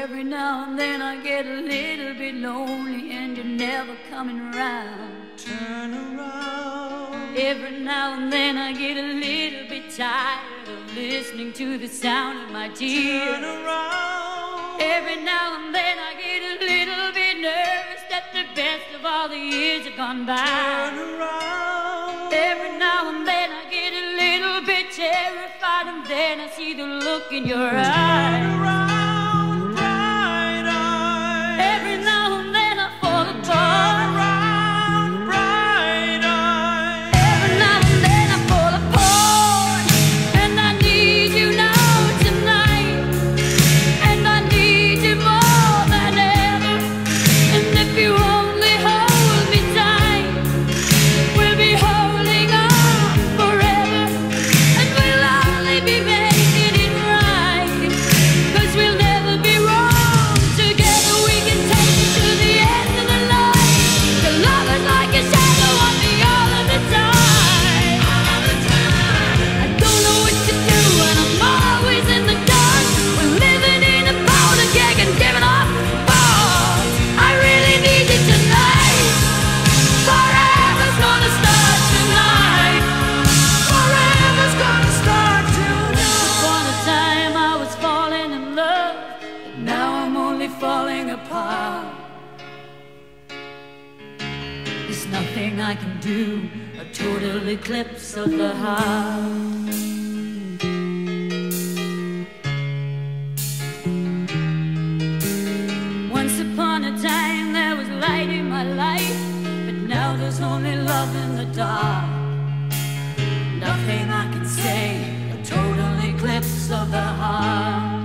Every now and then I get a little bit lonely and you're never coming around. Turn around. Every now and then I get a little bit tired of listening to the sound of my tears. Turn around. Every now and then I get a little bit nervous that the best of all the years have gone by. Turn around. Every now and then I get a little bit terrified, and then I see the look in your eyes. Turn around, bright eyes. Every now and then I fall Turn apart. around, bright eyes. Every now and then I fall apart, and I need you now tonight, and I need you more than ever. And if you only hold me tight, we'll be holding on forever, and we'll only be making it right, 'cause we'll never be wrong. Together we can take it to the end of the line. The love is like a shadow on me all of the time. I don't know what to do and I'm always in the dark. We're living in a powder keg and giving off balls. I really need you tonight. Forever's gonna start tonight. Forever's gonna start tonight. Upon a time I was falling in love, but now I'm only falling apart. There's nothing I can do, a total eclipse of the heart. Once upon a time there was light in my life, but now there's only love in the dark. Nothing I can say, a total eclipse of the heart.